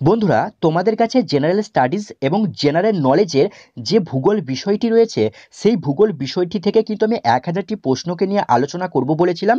বন্ধুরা, তোমাদের কাছে জেনারেল স্টাডিজ এবং জেনারেল নলেজের যে ভূগোল বিষয়টি রয়েছে, সেই ভূগোল বিষয়টি থেকে কিন্তু আমি 1000টি প্রশ্নকে নিয়ে আলোচনা করব বলেছিলাম।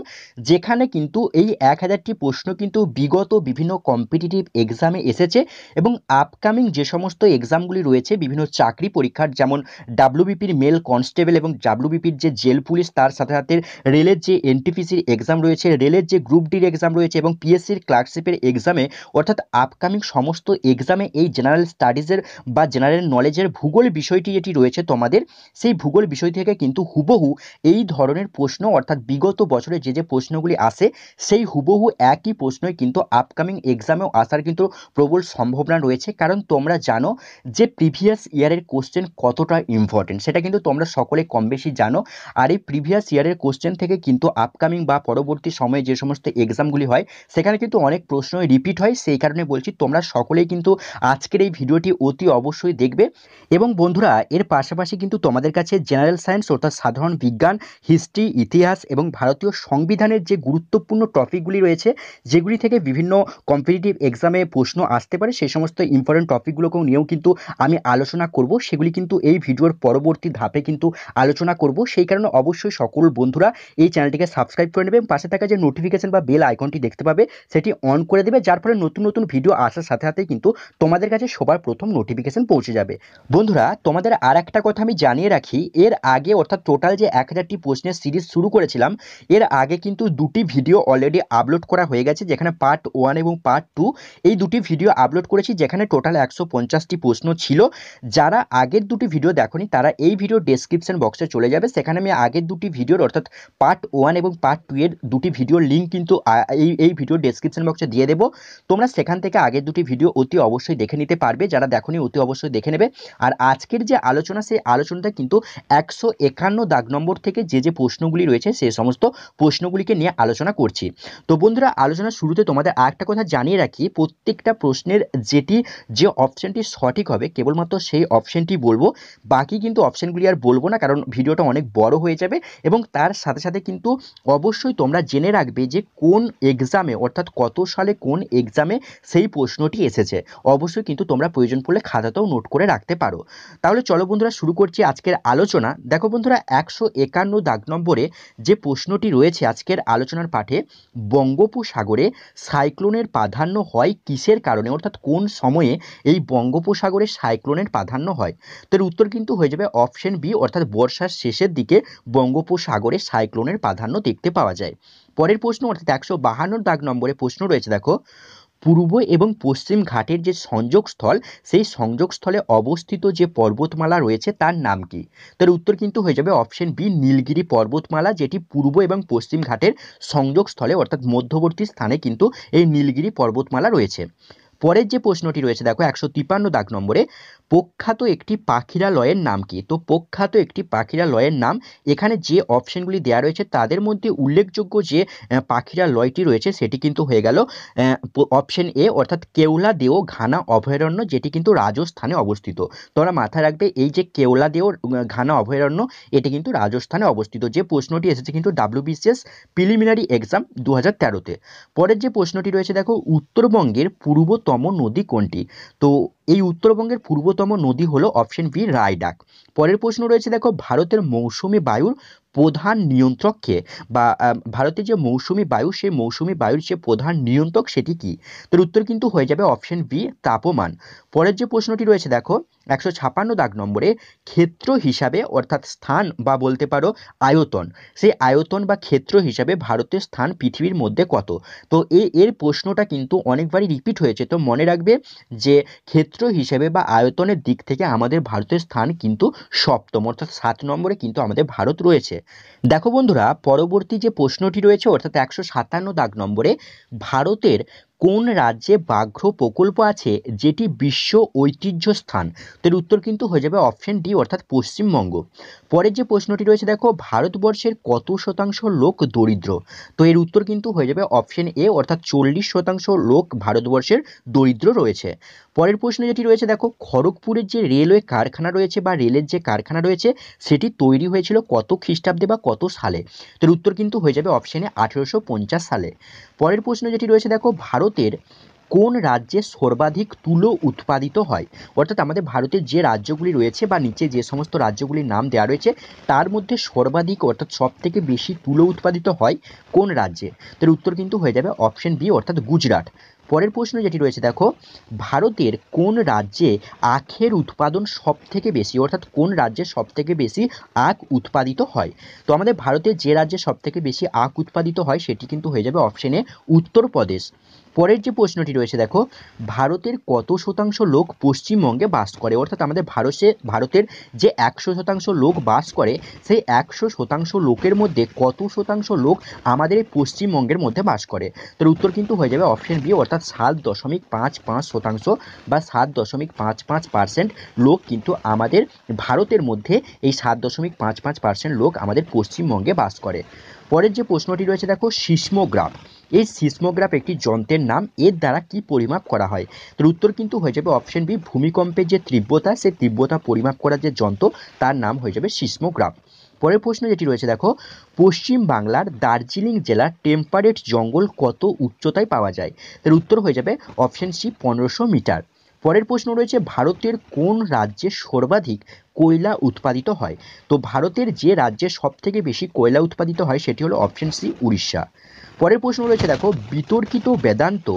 যেখানে কিন্তু এই 1000টি প্রশ্ন কিন্তু বিগত বিভিন্ন কম্পিটিটিভ এক্সামে এসেছে এবং আপকামিং যে সমস্ত এক্সামগুলি রয়েছে বিভিন্ন চাকরি পরীক্ষার, যেমন ডাব্লিউবিপির মেল কনস্টেবল এবং ডাব্লিউবিপির যে জেল পুলিশ, তার সাথে সাথে রেলের যে এনটিপিসির এক্সাম রয়েছে, রেলের যে গ্রুপ ডির এক্সাম রয়েছে এবং পিএসসির ক্লার্কশিপের এক্সামে, অর্থাৎ আপকামিং সমস্ত এক্সামে এই জেনারেল স্টাডিজের বা জেনারেল নলেজের ভূগোল বিষয়টি যেটি রয়েছে তোমাদের, সেই ভূগোল বিষয় থেকে কিন্তু হুবহু এই ধরনের প্রশ্ন, অর্থাৎ বিগত বছরে যে যে প্রশ্নগুলি আসে সেই হুবহু একই প্রশ্নই কিন্তু আপকামিং এক্সামেও আসার কিন্তু প্রবল সম্ভাবনা রয়েছে। কারণ তোমরা জানো যে প্রিভিয়াস ইয়ারের কোশ্চেন কতটা ইম্পর্টেন্ট, সেটা কিন্তু তোমরা সকলে কম বেশি জানো। আর এই প্রিভিয়াস ইয়ারের কোশ্চেন থেকে কিন্তু আপকামিং বা পরবর্তী সময়ে যে সমস্ত এক্সামগুলি হয় সেখানে কিন্তু অনেক প্রশ্ন রিপিট হয়। সেই কারণে বলছি তোমরা সকলেই কিন্তু আজকের এই ভিডিওটি অতি অবশ্যই দেখবে। এবং বন্ধুরা, এর পাশাপাশি কিন্তু তোমাদের কাছে জেনারেল সায়েন্স অর্থাৎ সাধারণ বিজ্ঞান, হিস্ট্রি, ইতিহাস এবং ভারতীয় সংবিধানের যে গুরুত্বপূর্ণ টপিকগুলি রয়েছে, যেগুলি থেকে বিভিন্ন কম্পিটিটিভ এক্সামে প্রশ্ন আসতে পারে, সেই সমস্ত ইম্পর্টেন্ট টপিকগুলোকেও নিয়েও কিন্তু আমি আলোচনা করব। সেগুলি কিন্তু এই ভিডিওর পরবর্তী ধাপে কিন্তু আলোচনা করব। সেই কারণে অবশ্যই সকল বন্ধুরা এই চ্যানেলটিকে সাবস্ক্রাইব করে নেবে এবং পাশে থাকা যে নোটিফিকেশন বা বেল আইকনটি দেখতে পাবে সেটি অন করে দেবে, যার ফলে নতুন নতুন ভিডিও আসার সাথে সাথে কিন্তু তোমাদের কাছে সবার প্রথম নোটিফিকেশন পৌঁছে যাবে। বন্ধুরা, তোমাদের আর একটা কথা আমি জানিয়ে রাখি, এর আগে অর্থাৎ টোটাল যে 1000টি প্রশ্নের সিরিজ শুরু করেছিলাম, এর আগে কিন্তু দুটি ভিডিও অলরেডি আপলোড করা হয়ে গেছে, যেখানে পার্ট 1 এবং পার্ট 2 এই দুটি ভিডিও আপলোড করেছি, যেখানে টোটাল 150টি প্রশ্ন ছিল। যারা আগের দুটি ভিডিও দেখোনি তারা এই ভিডিও ডেসক্রিপশন বক্সে চলে যাবে, সেখানে আমি আগের দুটি ভিডিওর অর্থাৎ পার্ট 1 এবং পার্ট 2 এর দুটি ভিডিওর লিঙ্ক কিন্তু এই ভিডিও ডেসক্রিপশন বক্সে দিয়ে দেবো। তোমরা সেখান থেকে আগের দুটি ভিডিও অতি অবশ্যই দেখে নিতে পারবে, যারা দেখোনি অতি অবশ্যই দেখে নেবে। আর আজকের যে আলোচনা, সেই আলোচনাটা কিন্তু 151 দাগ নম্বর থেকে যে যে প্রশ্নগুলি রয়েছে সেই সমস্ত প্রশ্নগুলিকে নিয়ে আলোচনা করছি। তো বন্ধুরা, আলোচনার শুরুতে তোমাদের আরেকটা কথা জানিয়ে রাখি, প্রত্যেকটা প্রশ্নের যে অপশানটি সঠিক হবে কেবলমাত্র সেই অপশানটি বলবো, বাকি কিন্তু অপশানগুলি আর বলবো না, কারণ ভিডিওটা অনেক বড় হয়ে যাবে। এবং তার সাথে সাথে কিন্তু অবশ্যই তোমরা জেনে রাখবে যে কোন এক্সামে, অর্থাৎ কত সালে কোন এক্সামে সেই প্রশ্নটি এসেছে। অবশ্যই কিন্তু তোমরা প্রয়োজন পড়লে খাতাতেও নোট করে রাখতে পারো। তাহলে চলো বন্ধুরা, শুরু করছি আজকের আলোচনা। দেখো বন্ধুরা, 151 দাগ নম্বরে যে প্রশ্নটি রয়েছে আজকের আলোচনার পাঠে, বঙ্গোপসাগরে সাইক্লোনের প্রাধান্য হয় কিসের কারণে, অর্থাৎ কোন সময়ে এই বঙ্গোপসাগরে সাইক্লোনের প্রাধান্য হয়। তো এর উত্তর কিন্তু হয়ে যাবে অপশন বি, অর্থাৎ বর্ষার শেষের দিকে বঙ্গোপসাগরে সাইক্লোনের প্রাধান্য দেখতে পাওয়া যায়। পরের প্রশ্ন, অর্থাৎ 152 দাগ নম্বরে প্রশ্ন রয়েছে, দেখো পূর্ব এবং পশ্চিম ঘাটের যে সংযোগস্থল, সেই সংযোগস্থলে অবস্থিত যে পর্বতমালা রয়েছে তার নাম কি। তার উত্তর কিন্তু হয়ে যাবে অপশন বি, নীলগিরি পর্বতমালা, যেটি পূর্ব এবং পশ্চিম ঘাটের সংযোগস্থলে অর্থাৎ মধ্যবর্তী স্থানে কিন্তু এই নীলগিরি পর্বতমালা রয়েছে। পরের যে প্রশ্নটি রয়েছে, দেখো 153 দাগ নম্বরে, প্রখ্যাত একটি পাখিরালয়ের নাম কি। তো প্রখ্যাত একটি পাখিরালয়ের নাম, এখানে যে অপশনগুলি দেওয়া রয়েছে তাদের মধ্যে উল্লেখযোগ্য যে পাখিরালয়টি রয়েছে সেটি কিন্তু হয়ে গেল অপশন এ, অর্থাৎ কেওলাদেও ঘানা অভয়ারণ্য, যেটি কিন্তু রাজস্থানে অবস্থিত। তোমরা মাথায় রাখবে এই যে কেওলাদেও ঘানা অভয়ারণ্য, এটি কিন্তু রাজস্থানে অবস্থিত। যে প্রশ্নটি এসেছে কিন্তু ডাব্লিউবিসিএস প্রিলিমিনারি এক্সাম 2013-তে। পরের যে প্রশ্নটি রয়েছে, দেখো উত্তরবঙ্গের পূর্বতম নদী কোনটি। তো এই উত্তরবঙ্গের পূর্বতম নদী হলো অপশন বি, রায়ডাক। পরের প্রশ্ন রয়েছে, দেখো ভারতের মৌসুমী বায়ুর প্রধান নিয়ন্ত্রক কে, বা ভারতের যে মৌসুমী বায়ু, সেই মৌসুমী বায়ুর যে প্রধান নিয়ন্ত্রক সেটি কি। তোর উত্তর কিন্তু হয়ে যাবে অপশন বি, তাপমান। পরের যে প্রশ্নটি রয়েছে, দেখো 156 দাগ নম্বরে, ক্ষেত্র হিসাবে অর্থাৎ স্থান বা বলতে পারো আয়তন, সেই আয়তন বা ক্ষেত্র হিসাবে ভারতের স্থান পৃথিবীর মধ্যে কত। তো এর প্রশ্নটা কিন্তু অনেকবারই রিপিট হয়েছে, তো মনে রাখবে যে ক্ষেত্র হিসেবে বা আয়তনের দিক থেকে আমাদের ভারতের স্থান কিন্তু সপ্তম, অর্থাৎ 7 নম্বরে কিন্তু আমাদের ভারত রয়েছে। দেখো বন্ধুরা, পরবর্তী যে প্রশ্নটি রয়েছে অর্থাৎ 157 দাগ নম্বরে, ভারতের কোন রাজ্যে ব্যাঘ্র প্রকল্প আছে যেটি বিশ্ব ঐতিহ্য স্থান। তো এর উত্তর কিন্তু হয়ে যাবে অপশন ডি, অর্থাৎ পশ্চিমবঙ্গ। পরের যে প্রশ্নটি রয়েছে, দেখো ভারতবর্ষের কত শতাংশ লোক দরিদ্র। তো এর উত্তর কিন্তু হয়ে যাবে অপশন এ, অর্থাৎ 40% লোক ভারতবর্ষের দরিদ্র রয়েছে। পরের প্রশ্ন যেটি রয়েছে, দেখো খড়গপুরের যে রেলওয়ে কারখানা রয়েছে বা রেলের যে কারখানা রয়েছে সেটি তৈরি হয়েছিল কত খ্রিস্টাব্দে বা কত সালে। তো এর উত্তর কিন্তু হয়ে যাবে অপশনে 1850 সালে। পরের প্রশ্ন যেটি রয়েছে, দেখো ভারতের কোন রাজ্যে সর্বাধিক তুলো উৎপাদিত হয়? অর্থাৎ আমাদের ভারতের যে রাজ্যগুলি রয়েছে বা নিচে যে সমস্ত রাজ্যগুলির নাম দেওয়া রয়েছে তার মধ্যে সর্বাধিক অর্থাৎ সবথেকে বেশি তুলো উৎপাদিত হয় কোন রাজ্যে? তার উত্তর কিন্তু হয়ে যাবে অপশন বি অর্থাৎ গুজরাট। পরের প্রশ্ন যেটি রয়েছে দেখো, ভারতের কোন রাজ্যে আখের উৎপাদন সবথেকে বেশি? অর্থাৎ কোন রাজ্যে সবথেকে বেশি আখ উৎপাদিত হয়? তো আমাদের ভারতের যে রাজ্যে সবথেকে বেশি আখ উৎপাদিত হয় সেটি কিন্তু হয়ে যাবে অপশনে উত্তরপ্রদেশ। পরের যে প্রশ্নটি রয়েছে দেখো, ভারতের কত শতাংশ লোক পশ্চিমবঙ্গে বাস করে? অর্থাৎ আমাদের ভারতের যে 100% লোক বাস করে সেই 100% লোকের মধ্যে কত শতাংশ লোক আমাদের এই পশ্চিমবঙ্গের মধ্যে বাস করে? তার উত্তর কিন্তু হয়ে যাবে অপশন বি অর্থাৎ 7.55% বা 7.55% লোক কিন্তু আমাদের ভারতের মধ্যে এই 7.55% লোক আমাদের পশ্চিমবঙ্গে বাস করে। পরের যে প্রশ্নটি রয়েছে দেখো, সিসমোগ্রাফ। এই সিসমোগ্রাফ একটি যন্ত্রের নাম, এর দ্বারা কি পরিমাপ করা হয়? তার উত্তর কিন্তু হয়ে যাবে অপশন বি ভূমিকম্পের যে তীব্রতা সেই তীব্রতা পরিমাপ করার যে যন্ত্র তার নাম হয়ে যাবে সিসমোগ্রাফ। পরের প্রশ্ন যেটি রয়েছে দেখো, পশ্চিম বাংলার দার্জিলিং জেলার টেম্পারেট জঙ্গল কত উচ্চতায় পাওয়া যায়? তার উত্তর হয়ে যাবে অপশন সি 1500 মিটার। পরের প্রশ্ন রয়েছে, ভারতের কোন রাজ্যে সর্বাধিক কয়লা উৎপাদিত হয়? তো ভারতের যে রাজ্যে সবথেকে বেশি কয়লা উৎপাদিত হয় সেটি হলো অপশন সি উড়িষ্যা। পরের প্রশ্ন রয়েছে দেখো, বিতর্কিত বেদান্ত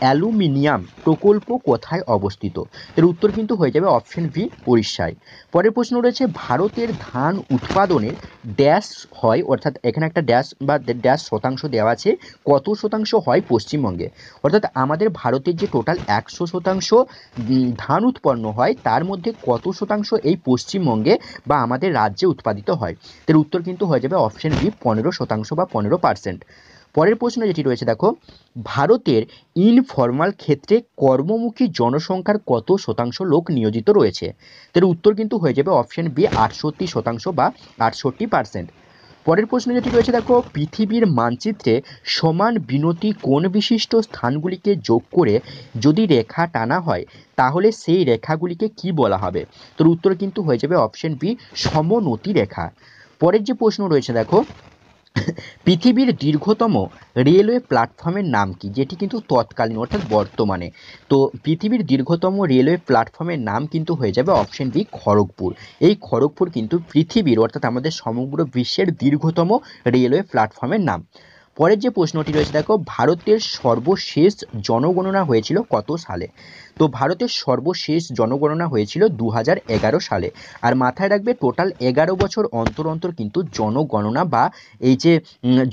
অ্যালুমিনিয়াম প্রকল্প কোথায় অবস্থিত? এর উত্তর কিন্তু হয়ে যাবে অপশন বি উড়িষ্যায়। পরের প্রশ্ন রয়েছে, ভারতের ধান উৎপাদনের ড্যাশ হয়, অর্থাৎ এখানে একটা ড্যাশ বা ড্যাশ শতাংশ দেওয়া আছে, কত শতাংশ হয় পশ্চিমবঙ্গে? অর্থাৎ আমাদের ভারতের যে টোটাল 100% ধান উৎপন্ন হয় তার মধ্যে কত শতাংশ এই পশ্চিমবঙ্গে বা আমাদের রাজ্যে উৎপাদিত হয়? এর উত্তর কিন্তু হয়ে যাবে অপশন বি 15% বা 15%। পরের প্রশ্ন যেটি রয়েছে দেখো, ভারতের ইনফর্মাল ক্ষেত্রে কর্মমুখী জনসংখ্যার কত শতাংশ লোক নিয়োজিত রয়েছে? তার উত্তর কিন্তু হয়ে যাবে অপশন বি 68% বা 68%। পরের প্রশ্ন যেটি রয়েছে দেখো, পৃথিবীর মানচিত্রে সমান বিনতি কোণ বিশিষ্ট স্থানগুলিকে যোগ করে যদি রেখা টানা হয় তাহলে সেই রেখাগুলিকে কি বলা হবে? তোর উত্তর কিন্তু হয়ে যাবে অপশন বি সমনতি রেখা। পরের যে প্রশ্ন রয়েছে দেখো, পৃথিবীর দীর্ঘতম রেলওয়ে প্ল্যাটফর্মের নাম কি? যেটি কিন্তু তৎকালীন অর্থাৎ বর্তমানে। তো পৃথিবীর দীর্ঘতম রেলওয়ে প্ল্যাটফর্মের নাম কিন্তু হয়ে যাবে অপশন বি খড়গপুর। এই খড়গপুর কিন্তু পৃথিবীর অর্থাৎ আমাদের সমগ্র বিশ্বের দীর্ঘতম রেলওয়ে প্ল্যাটফর্মের নাম। পরের যে প্রশ্নটি রয়েছে দেখো, ভারতের সর্বশেষ জনগণনা হয়েছিল কত সালে? তো ভারতের সর্বশেষ জনগণনা হয়েছিল 2011 সালে। আর মাথায় রাখবে টোটাল 11 বছর অন্তর অন্তর কিন্তু জনগণনা বা এই যে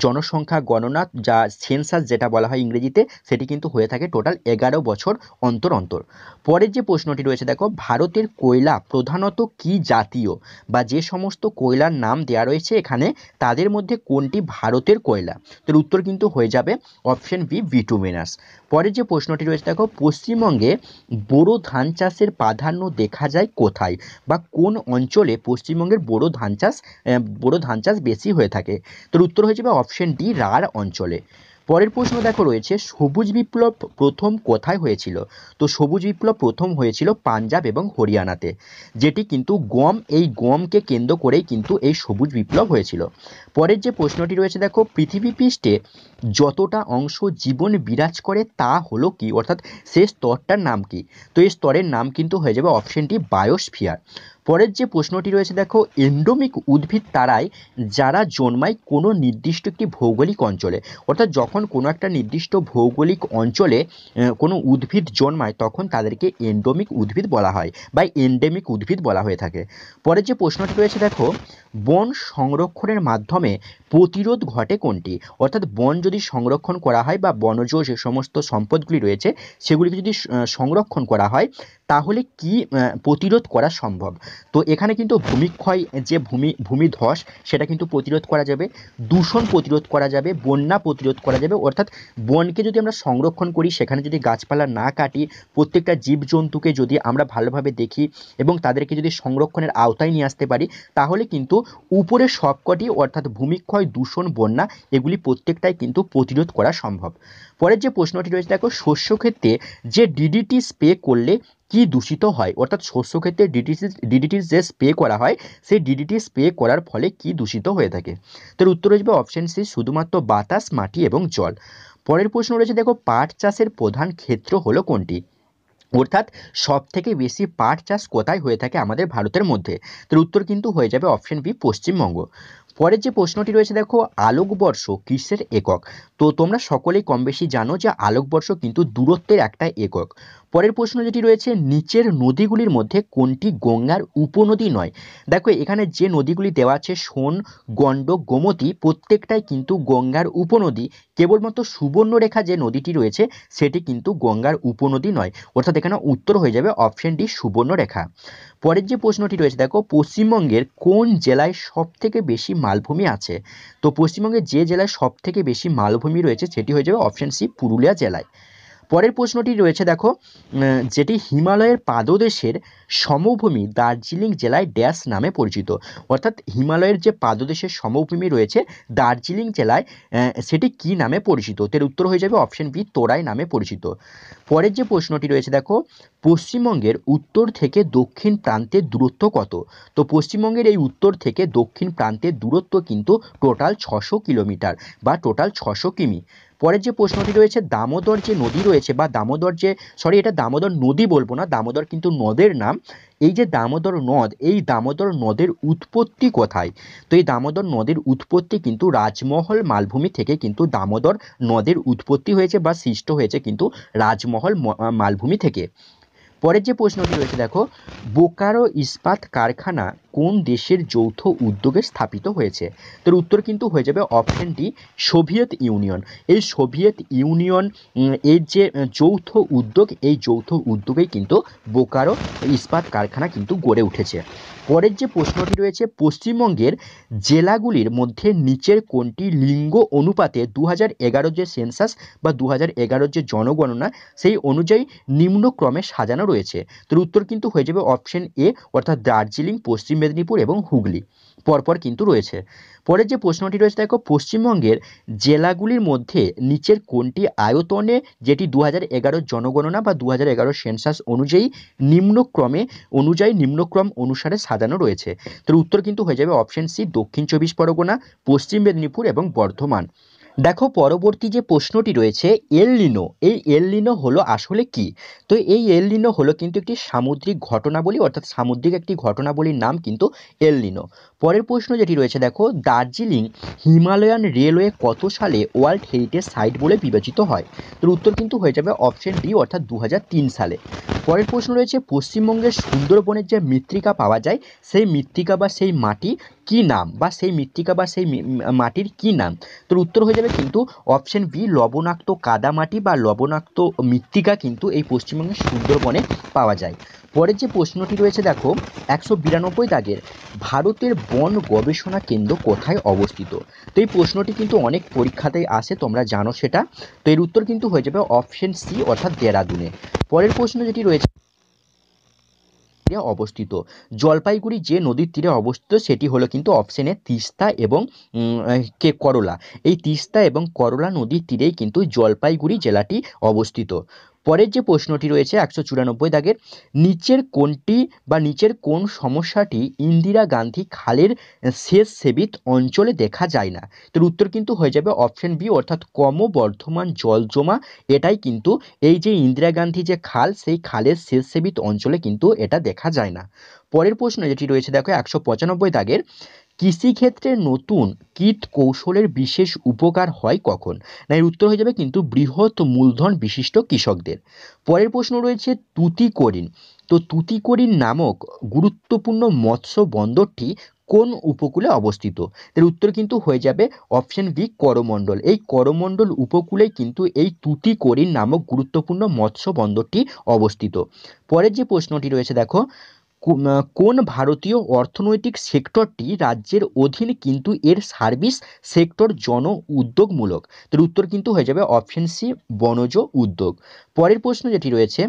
জনসংখ্যা গণনা যা সেন্সাস যেটা বলা হয় ইংরেজিতে সেটি কিন্তু হয়ে থাকে টোটাল 11 বছর অন্তর অন্তর। পরের যে প্রশ্নটি রয়েছে দেখো, ভারতের কয়লা প্রধানত কি জাতীয় বা যে সমস্ত কয়লার নাম দেওয়া রয়েছে এখানে তাদের মধ্যে কোনটি ভারতের কয়লা? এর উত্তর কিন্তু হয়ে যাবে অপশন বি বিটুমিনাস। পরের যে প্রশ্নটি রয়েছে দেখো, পশ্চিমবঙ্গে বোরো ধান চাষের প্রাধান্য দেখা যায় কোথায় বা কোন অঞ্চলে পশ্চিমবঙ্গের বোরো ধান চাষ বেশি হয়ে থাকে? তোর উত্তর হয়ে যাবে অপশন ডি রাঢ় অঞ্চলে। পরের প্রশ্ন দেখো রয়েছে, সবুজ বিপ্লব প্রথম কোথায় হয়েছিল? তো সবুজ বিপ্লব প্রথম হয়েছিল পাঞ্জাব এবং হরিয়ানাতে, যেটি কিন্তু এই গমকে কেন্দ্র করেই কিন্তু এই সবুজ বিপ্লব হয়েছিল। পরের যে প্রশ্নটি রয়েছে দেখো, পৃথিবী পৃষ্ঠে যতটা অংশ জীবন বিরাজ করে তা হলো কি? অর্থাৎ সেই স্তরটার নাম কি? তো এই স্তরের নাম কিন্তু হয়ে যাবে অপশন ডি বায়োস্ফিয়ার। পরের যে প্রশ্নটি রয়েছে দেখো, এন্ডেমিক উদ্ভিদ তারাই যারা জন্মায় কোনো নির্দিষ্ট একটি ভৌগোলিক অঞ্চলে। অর্থাৎ যখন কোনো একটা নির্দিষ্ট ভৌগোলিক অঞ্চলে কোনো উদ্ভিদ জন্মায় তখন তাদেরকে এন্ডেমিক উদ্ভিদ বলা হয় বা এন্ডেমিক উদ্ভিদ বলা হয়ে থাকে। পরের যে প্রশ্নটি রয়েছে দেখো, বন সংরক্ষণের মাধ্যমে প্রতিরোধ ঘটে কোনটি? অর্থাৎ বন যদি সংরক্ষণ করা হয় বা বনজ যে সমস্ত সম্পদগুলি রয়েছে সেগুলিকে যদি সংরক্ষণ করা হয় তাহলে কি প্রতিরোধ করা সম্ভব? তো এখানে কিন্তু ভূমিক্ষয় যে ভূমিধস সেটা কিন্তু প্রতিরোধ করা যাবে, দূষণ প্রতিরোধ করা যাবে, বন্যা প্রতিরোধ করা যাবে। অর্থাৎ বনকে যদি আমরা সংরক্ষণ করি, সেখানে যদি গাছপালা না কাটি, প্রত্যেকটা জীবজন্তুকে যদি আমরা ভালোভাবে দেখি এবং তাদেরকে যদি সংরক্ষণের আওতায় নিয়ে আসতে পারি তাহলে কিন্তু উপরের সবকটি অর্থাৎ ভূমিক্ষয়, দূষণ, বন্যা এগুলি প্রত্যেকটাই কিন্তু প্রতিরোধ করা সম্ভব। পরের যে প্রশ্নটি রয়েছে দেখো, শস্য ক্ষেত্রে যে ডিডিটি স্প্রে করলে কি দূষিত হয়? অর্থাৎ শস্য ক্ষেত্রে ডিডিটি যে স্প্রে করা হয় সেই ডিডিটি স্প্রে করার ফলে কি দূষিত হয়ে থাকে? তার উত্তর হয়ে যাবে অপশন সি শুধুমাত্র বাতাস, মাটি এবং জল। পরের প্রশ্ন রয়েছে দেখো, পাট চাষের প্রধান ক্ষেত্র হলো কোনটি? অর্থাৎ সব থেকে বেশি পাট চাষ কোথায় হয়ে থাকে আমাদের ভারতের মধ্যে? তার উত্তর কিন্তু হয়ে যাবে অপশন বি, পশ্চিমবঙ্গ। পরের যে প্রশ্নটি রয়েছে দেখো, আলোকবর্ষ কিসের একক? তো তোমরা সকলেই কম বেশি জানো যে আলোকবর্ষ কিন্তু দূরত্বের একটা একক। পরের প্রশ্ন যেটি রয়েছে, নিচের নদীগুলির মধ্যে কোনটি গঙ্গার উপনদী নয়? দেখো এখানে যে নদীগুলি দেওয়া আছে সোন, গণ্ডক, গোমতী, প্রত্যেকটাই কিন্তু গঙ্গার উপনদী। কেবলমাত্র সুবর্ণরেখা যে নদীটি রয়েছে সেটি কিন্তু গঙ্গার উপনদী নয়। অর্থাৎ এখানে উত্তর হয়ে যাবে অপশন ডি, সুবর্ণরেখা। পরের যে প্রশ্নটি রয়েছে দেখো, পশ্চিমবঙ্গের কোন জেলায় সব থেকে বেশি মালভূমি আছে? তো পশ্চিমবঙ্গের যে জেলায় সব থেকে বেশি মালভূমি রয়েছে সেটি হয়ে যাবে অপশন সি, পুরুলিয়া জেলায়। পরের প্রশ্নটি রয়েছে দেখো, যেটি হিমালয়ের পাদদেশের সমভূমি দার্জিলিং জেলায় ড্যাশ নামে পরিচিত? অর্থাৎ হিমালয়ের যে পাদদেশের সমভূমি রয়েছে দার্জিলিং জেলায়, সেটি কি নামে পরিচিত? এর উত্তর হয়ে যাবে অপশন বি, তোরাই নামে পরিচিত। পরের যে প্রশ্নটি রয়েছে দেখো, পশ্চিমবঙ্গের উত্তর থেকে দক্ষিণ প্রান্তের দূরত্ব কত? তো পশ্চিমবঙ্গের এই উত্তর থেকে দক্ষিণ প্রান্তের দূরত্ব কিন্তু টোটাল 600 কিলোমিটার বা টোটাল 600 কিমি। পরের যে প্রশ্নটি রয়েছে, দামোদর যে নদী রয়েছে বা দামোদর যে, সরি এটা দামোদর নদী বলবো না, দামোদর কিন্তু নদের নাম। এই যে দামোদর নদ, এই দামোদর নদের উৎপত্তি কোথায়? তো এই দামোদর নদের উৎপত্তি কিন্তু রাজমহল মালভূমি থেকে কিন্তু দামোদর নদের উৎপত্তি হয়েছে বা সৃষ্ট হয়েছে কিন্তু রাজমহল মালভূমি থেকে। পরের যে প্রশ্নটি রয়েছে দেখো, বোকারো ইস্পাত কারখানা কোন দেশের যৌথ উদ্যোগে স্থাপিত হয়েছে? তার উত্তর কিন্তু হয়ে যাবে অপশন ডি, সোভিয়েত ইউনিয়ন। এই সোভিয়েত ইউনিয়ন এর যে যৌথ উদ্যোগ, এই যৌথ উদ্যোগেই কিন্তু বোকারো ইস্পাত কারখানা কিন্তু গড়ে উঠেছে। পরের যে প্রশ্নটি রয়েছে, পশ্চিমবঙ্গের জেলাগুলির মধ্যে নিচের কোনটি লিঙ্গ অনুপাতে 2011 যে সেন্সাস বা 2011 যে জনগণনা সেই অনুযায়ী নিম্নক্রমে সাজানো রয়েছে? তোর উত্তর কিন্তু হয়ে যাবে অপশন এ, অর্থাৎ দার্জিলিং, পশ্চিম মেদিনীপুর এবং হুগলি পরপর কিন্তু রয়েছে। পরের যে প্রশ্নটি রয়েছে দেখো, পশ্চিমবঙ্গের জেলাগুলির মধ্যে নিচের কোনটি আয়তনে, যেটি 2011 জনগণনা বা 2011 সেন্সাস অনুযায়ী নিম্নক্রম অনুসারে সাজানো রয়েছে? তোর উত্তর কিন্তু হয়ে যাবে অপশন সি, দক্ষিণ 24 পরগনা, পশ্চিম মেদিনীপুর এবং বর্ধমান। দেখো পরবর্তী যে প্রশ্নটি রয়েছে, এল নিনো, এই এল নিনো হলো আসলে কি? তো এই এল নিনো হলো কিন্তু একটি সামুদ্রিক ঘটনাবলী, অর্থাৎ সামুদ্রিক একটি ঘটনাবলীর নাম কিন্তু এল নিনো। পরের প্রশ্ন যেটি রয়েছে দেখো, দার্জিলিং হিমালয়ান রেলওয়ে কত সালে ওয়ার্ল্ড হেরিটেজ সাইট বলে বিবেচিত হয়? তোর উত্তর কিন্তু হয়ে যাবে অপশন ডি, অর্থাৎ 2003 সালে। পরের প্রশ্ন রয়েছে, পশ্চিমবঙ্গের সুন্দরবনের যে মৃত্তিকা পাওয়া যায় সেই মৃত্তিকা বা সেই মাটি কি নাম, বা সেই মৃত্তিকা বা সেই মাটির কি নাম? তোর উত্তর হয়ে যাবে কিন্তু অপশন বি, লবণাক্ত কাদামাটি বা লবণাক্ত মৃত্তিকা কিন্তু এই পশ্চিমবঙ্গের সুন্দরবনে পাওয়া যায়। পরের যে প্রশ্নটি রয়েছে দেখো, 192 দাগের, ভারতের বন গবেষণা কেন্দ্র কোথায় অবস্থিত? তো এই প্রশ্নটি কিন্তু অনেক পরীক্ষাতেই আসে, তোমরা জানো সেটা। তো এর উত্তর কিন্তু হয়ে যাবে অপশন সি, অর্থাৎ দেরাদুনে। পরের প্রশ্ন যেটি রয়েছে, অবস্থিত জলপাইগুড়ি যে নদীর তীরে অবস্থিত সেটি হলো কিন্তু অপশন এ, তিস্তা এবং করলা। এই তিস্তা এবং করলা নদীর তীরেই কিন্তু জলপাইগুড়ি জেলাটি অবস্থিত। পরের যে প্রশ্নটি রয়েছে 194 দাগের, নিচের কোনটি বা নিচের কোন সমস্যাটি ইন্দিরা গান্ধী খালের শেষ সেবিত অঞ্চলে দেখা যায় না? তোর উত্তর কিন্তু হয়ে যাবে অপশন বি, অর্থাৎ ক্রমবর্ধমান জল জমা। এটাই কিন্তু এই যে ইন্দিরা গান্ধী যে খাল, সেই খালের শেষ সেবিত অঞ্চলে কিন্তু এটা দেখা যায় না। পরের প্রশ্ন যেটি রয়েছে দেখো 195 দাগের, কৃষিক্ষেত্রে নতুন কীট কৌশলের বিশেষ উপকার হয় কখন? না, এর উত্তর হয়ে যাবে কিন্তু বৃহৎ মূলধন বিশিষ্ট কৃষকদের। পরের প্রশ্ন রয়েছে তুতিকোরিন। তো তুতিকোরিন নামক গুরুত্বপূর্ণ মৎস্য বন্দরটি কোন উপকূলে অবস্থিত? এর উত্তর কিন্তু হয়ে যাবে অপশন বি, করমণ্ডল। এই করমণ্ডল উপকূলেই কিন্তু এই তুতিকোরিন নামক গুরুত্বপূর্ণ মৎস্য বন্দরটি অবস্থিত। পরের যে প্রশ্নটি রয়েছে দেখো, কোন ভারতীয় অর্থনৈতিক সেক্টরটি রাজ্যের অধীন কিন্তু এর সার্ভিস সেক্টর জন উদ্যোগমূলক? তার উত্তর কিন্তু হয়ে যাবে অপশন সি, বনজ উদ্যোগ। পরের প্রশ্ন যেটি রয়েছে,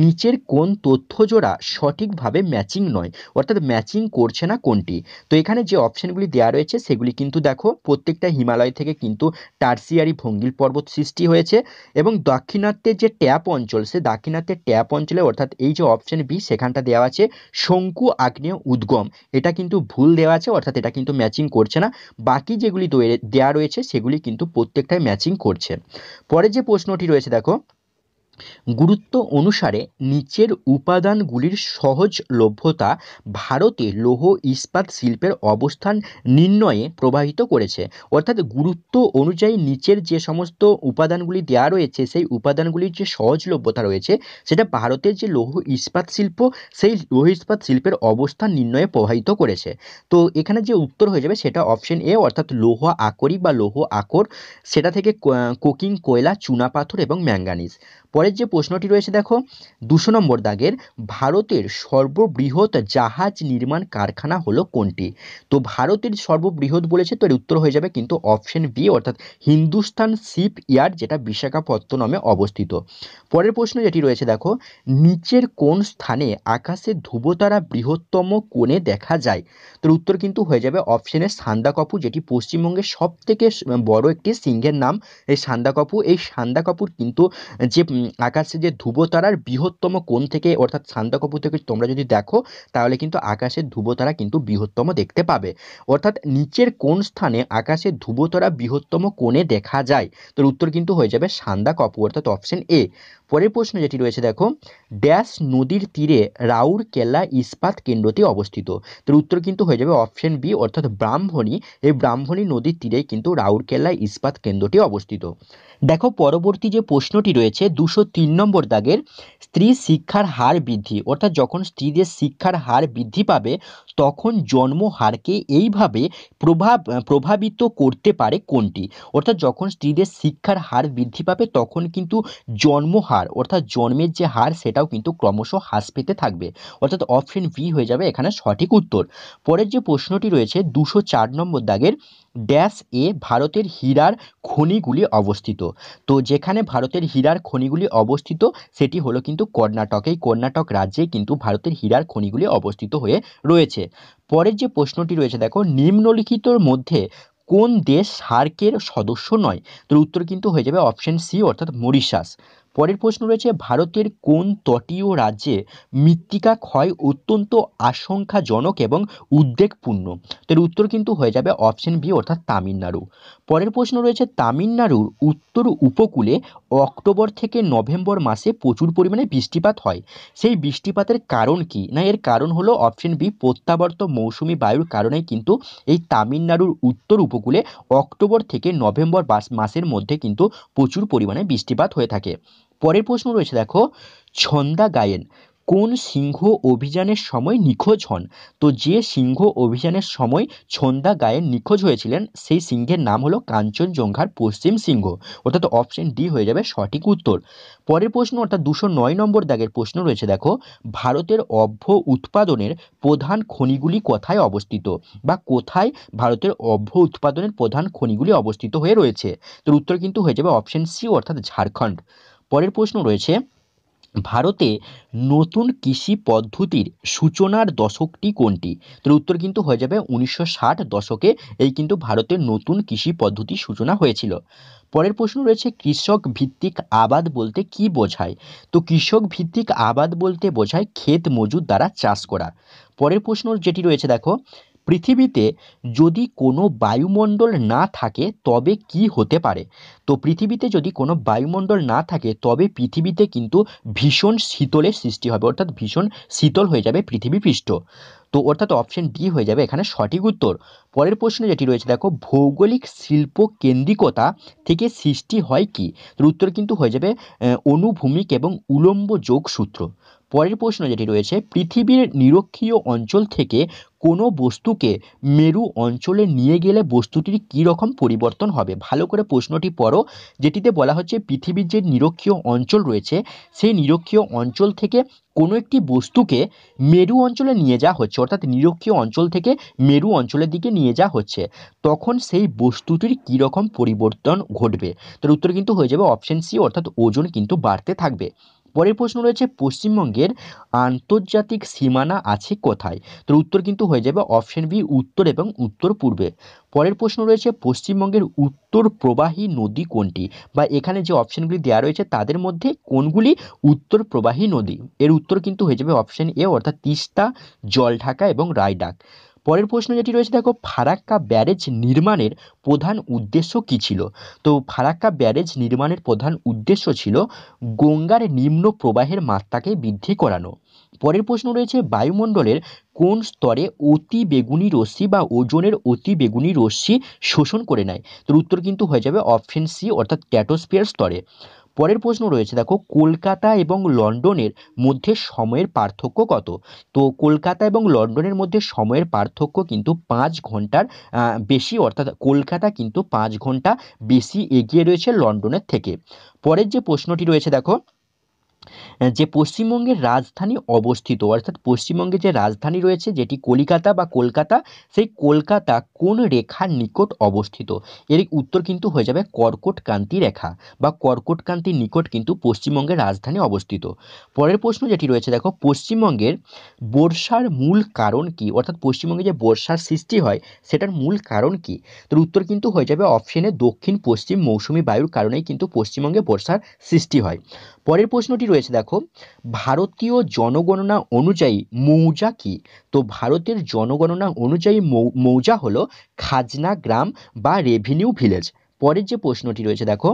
নিচের কোন তথ্য জোড়া সঠিকভাবে ম্যাচিং নয়, অর্থাৎ ম্যাচিং করছে না কোনটি? তো এখানে যে অপশনগুলি দেওয়া রয়েছে সেগুলি কিন্তু দেখো প্রত্যেকটা হিমালয় থেকে কিন্তু টার্সিয়ারি ভঙ্গিল পর্বত সৃষ্টি হয়েছে, এবং দাক্ষিণাত্যের যে ট্যাপ অঞ্চল, সে দাক্ষিণাত্যের ট্যাপ অঞ্চলে, অর্থাৎ এই যে অপশন বি সেখানটা দেওয়া আছে শঙ্কু আগ্নেয় উদ্গম, এটা কিন্তু ভুল দেওয়া আছে, অর্থাৎ এটা কিন্তু ম্যাচিং করছে না। বাকি যেগুলি দেওয়া রয়েছে সেগুলি কিন্তু প্রত্যেকটাই ম্যাচিং করছে। পরে যে প্রশ্নটি রয়েছে দেখো, গুরুত্ব অনুসারে নিচের উপাদানগুলির সহজলভ্যতা ভারতে লৌহ ইস্পাত শিল্পের অবস্থান নির্ণয়ে প্রভাবিত করেছে। অর্থাৎ গুরুত্ব অনুযায়ী নিচের যে সমস্ত উপাদানগুলি দেওয়া রয়েছে সেই উপাদানগুলির যে সহজলভ্যতা রয়েছে সেটা ভারতের যে লৌহ ইস্পাত শিল্প সেই লৌহ ইস্পাত শিল্পের অবস্থান নির্ণয়ে প্রভাবিত করেছে। তো এখানে যে উত্তর হয়ে যাবে সেটা অপশন এ, অর্থাৎ লৌহ আকরিক বা লৌহ আকর, সেটা থেকে কোকিং কয়লা, চুনাপাথর এবং ম্যাঙ্গানিজ। পরের যে প্রশ্নটি রয়েছে দেখো, 200 নম্বর দাগের, ভারতের সর্ববৃহৎ জাহাজ নির্মাণ কারখানা হলো কোনটি? তো ভারতের সর্ববৃহৎ বলেছে, তো এর উত্তর হয়ে যাবে কিন্তু অপশন বি, অর্থাৎ হিন্দুস্তান শিপ ইয়ার্ড, যেটা বিশাখাপত্তনমে অবস্থিত। পরের প্রশ্ন যেটি রয়েছে দেখো, নিচের কোন স্থানে আকাশের ধ্রুবতারা বৃহত্তম কোণে দেখা যায়? তো এর উত্তর কিন্তু হয়ে যাবে অপশনে সান্দাকফু, যেটি পশ্চিমবঙ্গের সব থেকে বড় একটি সিংহের নাম এই সান্দাকফু। এই সান্দাকফুর কিন্তু যে আকাশে যে ধ্রুবতারার বৃহত্তম কোণ থেকে, অর্থাৎ সান্দাকফু থেকে তোমরা যদি দেখো তাহলে কিন্তু আকাশের ধ্রুবতারা কিন্তু বৃহত্তম দেখতে পাবে। অর্থাৎ নিচের কোন স্থানে আকাশের ধ্রুবতারা বৃহত্তম কোণে দেখা যায়? তো উত্তর কিন্তু হয়ে যাবে সান্দাকফু, অর্থাৎ অপশন এ। পরের প্রশ্ন যেটি রয়েছে দেখো, ড্যাশ নদীর তীরে রাউরকেলা ইস্পাত কেন্দ্রটি অবস্থিত? তো উত্তর কিন্তু হয়ে যাবে অপশন বি, অর্থাৎ ব্রাহ্মণী। এই ব্রাহ্মণী নদীর তীরেই কিন্তু রাউরকেলা ইস্পাত কেন্দ্রটি অবস্থিত। দেখো পরবর্তী যে প্রশ্নটি রয়েছে 203 নম্বর দাগের, স্ত্রী শিক্ষার হার বৃদ্ধি, অর্থাৎ যখন স্ত্রীদের শিক্ষার হার বৃদ্ধি পাবে তখন জন্মহারকে এইভাবে প্রভাবিত করতে পারে কোনটি? অর্থাৎ যখন স্ত্রীদের শিক্ষার হার বৃদ্ধি পাবে তখন কিন্তু জন্মহার, অর্থাৎ জন্মের যে হার সেটাও কিন্তু ক্রমশ হ্রাস পেতে থাকবে, অর্থাৎ অপশন বি হয়ে যাবে এখানে সঠিক উত্তর। পরের যে প্রশ্নটি রয়েছে 204 নম্বর দাগের, ড্যাশ এ ভারতের হীরার খনিগুলি অবস্থিত? তো যেখানে ভারতের হীরার খনিগুলি অবস্থিত সেটি হলো কিন্তু কর্ণাটক। এই কর্ণাটক রাজ্যে কিন্তু ভারতের হীরার খনিগুলি অবস্থিত হয়ে রয়েছে। পরের যে প্রশ্নটি রয়েছে দেখো, নিম্নলিখিতর মধ্যে কোন দেশ সার্কের সদস্য নয়? তো উত্তর কিন্তু হয়ে যাবে অপশন সি, অর্থাৎ মরিশাস। পরের প্রশ্ন রয়েছে, ভারতের কোন তটীয় রাজ্যে মৃত্তিকা ক্ষয় অত্যন্ত আশঙ্কাজনক এবং উদ্বেগপূর্ণ? তো এর উত্তর কিন্তু হয়ে যাবে অপশন বি, অর্থাৎ তামিলনাড়ু। পরের প্রশ্ন রয়েছে, তামিলনাড়ুর উত্তর উপকূলে অক্টোবর থেকে নভেম্বর মাসে প্রচুর পরিমাণে বৃষ্টিপাত হয়, সেই বৃষ্টিপাতের কারণ কি? না এর কারণ হলো অপশন বি, প্রত্যাবর্ত মৌসুমি বায়ুর কারণে কিন্তু এই তামিলনাড়ুর উত্তর উপকূলে অক্টোবর থেকে নভেম্বর মাসের মধ্যে কিন্তু প্রচুর পরিমাণে বৃষ্টিপাত হয়ে থাকে। পরের প্রশ্ন রয়েছে দেখো, ছন্দা গায়েন কোন সিংহ অভিযানের সময় নিখোঁজ হন? তো যে সিংহ অভিযানের সময় ছন্দা গায়েন নিখোঁজ হয়েছিলেন সেই সিংহের নাম হলো কাঞ্চনজঙ্ঘার পশ্চিম সিংহ, অর্থাৎ অপশন ডি হয়ে যাবে সঠিক উত্তর। পরের প্রশ্ন অর্থাৎ 209 নম্বর দাগের প্রশ্ন রয়েছে দেখো, ভারতের অভ্য উৎপাদনের প্রধান খনিগুলি কোথায় অবস্থিত, বা কোথায় ভারতের অভ্য উৎপাদনের প্রধান খনিগুলি অবস্থিত হয়ে রয়েছে? তো উত্তর কিন্তু হয়ে যাবে অপশন সি, অর্থাৎ ঝাড়খণ্ড। পরের প্রশ্ন রয়েছে, ভারতে নতুন কৃষি পদ্ধতির সূচনার দশকটি কোনটি? তো উত্তর কিন্তু হয়ে যাবে 1960 দশকে এই কিন্তু ভারতের নতুন কৃষি পদ্ধতির সূচনা হয়েছিল। পরের প্রশ্ন রয়েছে, কৃষক ভিত্তিক আবাদ বলতে কি বোঝায়? তো কৃষক ভিত্তিক আবাদ বলতে বোঝায় ক্ষেত মজুর দ্বারা চাষ করা। পরের প্রশ্ন যেটি রয়েছে দেখো, পৃথিবীতে যদি কোনো বায়ুমণ্ডল না থাকে তবে কি হতে পারে? তো পৃথিবীতে যদি কোনো বায়ুমণ্ডল না থাকে তবে পৃথিবীতে কিন্তু ভীষণ শীতলের সৃষ্টি হবে, অর্থাৎ ভীষণ শীতল হয়ে যাবে পৃথিবী পৃষ্ঠ। তো অর্থাৎ অপশন ডি হয়ে যাবে এখানে সঠিক উত্তর। পরের প্রশ্নে যেটি রয়েছে দেখো, ভৌগোলিক শিল্প কেন্দ্রিকতা থেকে সৃষ্টি হয় কি? এর উত্তর কিন্তু হয়ে যাবে অনুভূমিক এবং উলম্ব যোগসূত্র। পরের প্রশ্ন যেটি রয়েছে, পৃথিবীর নিরক্ষীয় অঞ্চল থেকে কোনো বস্তুকে মেরু অঞ্চলে নিয়ে গেলে বস্তুটির কী রকম পরিবর্তন হবে? ভালো করে প্রশ্নটি পড়ো, যেটিতে বলা হচ্ছে পৃথিবীর যে নিরক্ষীয় অঞ্চল রয়েছে সেই নিরক্ষীয় অঞ্চল থেকে কোনো একটি বস্তুকে মেরু অঞ্চলে নিয়ে যাওয়া হচ্ছে, অর্থাৎ নিরক্ষীয় অঞ্চল থেকে মেরু অঞ্চলের দিকে নিয়ে যাওয়া হচ্ছে, তখন সেই বস্তুটির কী রকম পরিবর্তন ঘটবে? তার উত্তর কিন্তু হয়ে যাবে অপশন সি, অর্থাৎ ওজন কিন্তু বাড়তে থাকবে। পরের প্রশ্ন রয়েছে পশ্চিমবঙ্গের আন্তর্জাতিক সীমানা আছে কোথায়? তো উত্তর কিন্তু হয়ে যাবে অপশন বি উত্তর এবং উত্তর পূর্বে। পরের প্রশ্ন রয়েছে পশ্চিমবঙ্গের উত্তর প্রবাহী নদী কোনটি? বা এখানে যে অপশনগুলি দেওয়া রয়েছে তাদের মধ্যে কোনগুলি উত্তর প্রবাহী নদী? এর উত্তর কিন্তু হয়ে যাবে অপশন এ অর্থাৎ তিস্তা, জলঢাকা এবং রায়ডাক। পরের প্রশ্ন যেটি রয়েছে দেখো ফারাক্কা ব্যারেজ নির্মাণের প্রধান উদ্দেশ্য কী ছিল? তো ফারাক্কা ব্যারেজ নির্মাণের প্রধান উদ্দেশ্য ছিল গঙ্গার নিম্ন প্রবাহের মাত্রাকে বৃদ্ধি করানো। পরের প্রশ্ন রয়েছে বায়ুমণ্ডলের কোন স্তরে অতি বেগুনি রশ্মি বা ওজোনের অতি বেগুনি রশ্মি শোষণ করে নেয়? তোর উত্তর কিন্তু হয়ে যাবে অপশন সি অর্থাৎ স্ট্র্যাটোস্ফিয়ার স্তরে। পরের প্রশ্ন রয়েছে দেখো কলকাতা এবং লন্ডনের মধ্যে সময়ের পার্থক্য কত? তো কলকাতা এবং লন্ডনের মধ্যে সময়ের পার্থক্য কিন্তু 5 ঘন্টার বেশি, অর্থাৎ কলকাতা কিন্তু 5 ঘন্টা বেশি এগিয়ে রয়েছে লন্ডনের থেকে। পরের যে প্রশ্নটি রয়েছে দেখো যে পশ্চিমবঙ্গের রাজধানী অবস্থিত, অর্থাৎ পশ্চিমবঙ্গে যে রাজধানী রয়েছে যেটি কলিকাতা বা কলকাতা, সেই কলকাতা কোন রেখার নিকট অবস্থিত? এর উত্তর কিন্তু হয়ে যাবে কর্কটক্রান্তি রেখা বা কর্কটক্রান্তির নিকট কিন্তু পশ্চিমবঙ্গের রাজধানী অবস্থিত। পরের প্রশ্ন যেটি রয়েছে দেখো পশ্চিমবঙ্গের বর্ষার মূল কারণ কি? অর্থাৎ পশ্চিমবঙ্গে যে বর্ষার সৃষ্টি হয় সেটার মূল কারণ কি? তার উত্তর কিন্তু হয়ে যাবে অপশনে দক্ষিণ পশ্চিম মৌসুমি বায়ুর কারণেই কিন্তু পশ্চিমবঙ্গে বর্ষার সৃষ্টি হয়। পরের প্রশ্নটি রয়েছে দেখো ভারতীয় জনগণনা অনুযায়ী মৌজা কি? তো ভারতের জনগণনা অনুযায়ী মৌজা হলো খাজনা গ্রাম বা রেভিনিউ ভিলেজ। পরের যে প্রশ্নটি রয়েছে দেখো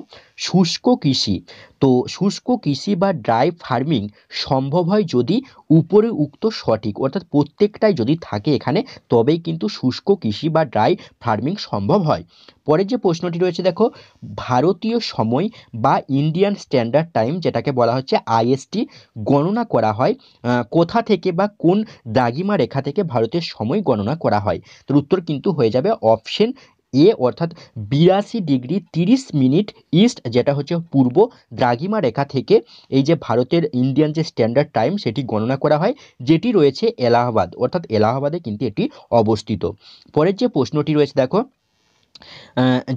শুষ্ক কৃষি, তো শুষ্ক কৃষি বা ড্রাই ফার্মিং সম্ভব হয় যদি উপরে উক্ত সঠিক, অর্থাৎ প্রত্যেকটাই যদি থাকে এখানে তবেই কিন্তু শুষ্ক কৃষি বা ড্রাই ফার্মিং সম্ভব হয়। পরের যে প্রশ্নটি রয়েছে দেখো ভারতীয় সময় বা ইন্ডিয়ান স্ট্যান্ডার্ড টাইম যেটাকে বলা হচ্ছে আইএসটি গণনা করা হয় কোথা থেকে বা কোন দ্রাঘিমা রেখা থেকে ভারতের সময় গণনা করা হয়? তোর উত্তর কিন্তু হয়ে যাবে অপশন এ অর্থাৎ 82°30' ইস্ট, যেটা হচ্ছে পূর্ব দ্রাঘিমা রেখা থেকে এই যে ভারতের ইন্ডিয়ান যে স্ট্যান্ডার্ড টাইম সেটি গণনা করা হয়, যেটি রয়েছে এলাহাবাদ, অর্থাৎ এলাহাবাদে কিন্তু এটি অবস্থিত। পরের যে প্রশ্নটি রয়েছে দেখো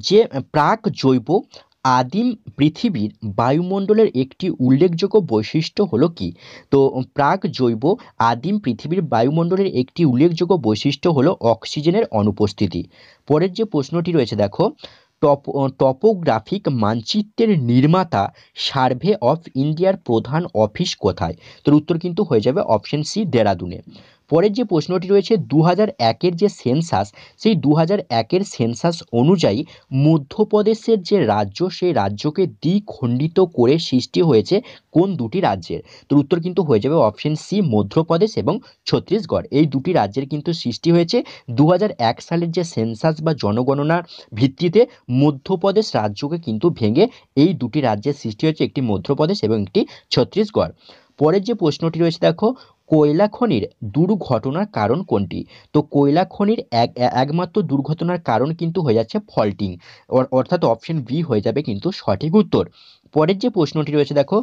যে প্রাক জৈব আদিম পৃথিবীর বায়ুমণ্ডলের একটি উল্লেখযোগ্য বৈশিষ্ট্য হলো কি? তো প্রাক জৈব আদিম পৃথিবীর বায়ুমণ্ডলের একটি উল্লেখযোগ্য বৈশিষ্ট্য হলো অক্সিজেনের অনুপস্থিতি। পরের যে প্রশ্নটি রয়েছে দেখো টপোগ্রাফিক মানচিত্রের নির্মাতা সার্ভে অফ ইন্ডিয়ার প্রধান অফিস কোথায়? তোর উত্তর কিন্তু হয়ে যাবে অপশন সি দেরাদুনে। পরের যে প্রশ্নটি রয়েছে 2001-এর যে সেন্সাস, সেই 2001-এর সেন্সাস অনুযায়ী মধ্যপ্রদেশের যে রাজ্য সেই রাজ্যকে দ্বিখণ্ডিত করে সৃষ্টি হয়েছে কোন দুটি রাজ্যের? তোর উত্তর কিন্তু হয়ে যাবে অপশন সি মধ্যপ্রদেশ এবং ছত্তিশগড়। এই দুটি রাজ্যের কিন্তু সৃষ্টি হয়েছে 2001 সালের যে সেন্সাস বা জনগণনার ভিত্তিতে মধ্যপ্রদেশ রাজ্যকে কিন্তু ভেঙে এই দুটি রাজ্যের সৃষ্টি হয়েছে, একটি মধ্যপ্রদেশ এবং একটি ছত্তিশগড়। পরের যে প্রশ্নটি রয়েছে দেখো কয়লা খনির দুর্ঘটনার কারণ কোনটি? তো কয়লা খনির একমাত্র দুর্ঘটনার কারণ কিন্তু হয়ে যাচ্ছে ফল্টিং, অর্থাৎ অপশন বি হয়ে যাবে কিন্তু সঠিক উত্তর। পরের যে প্রশ্নটি রয়েছে দেখো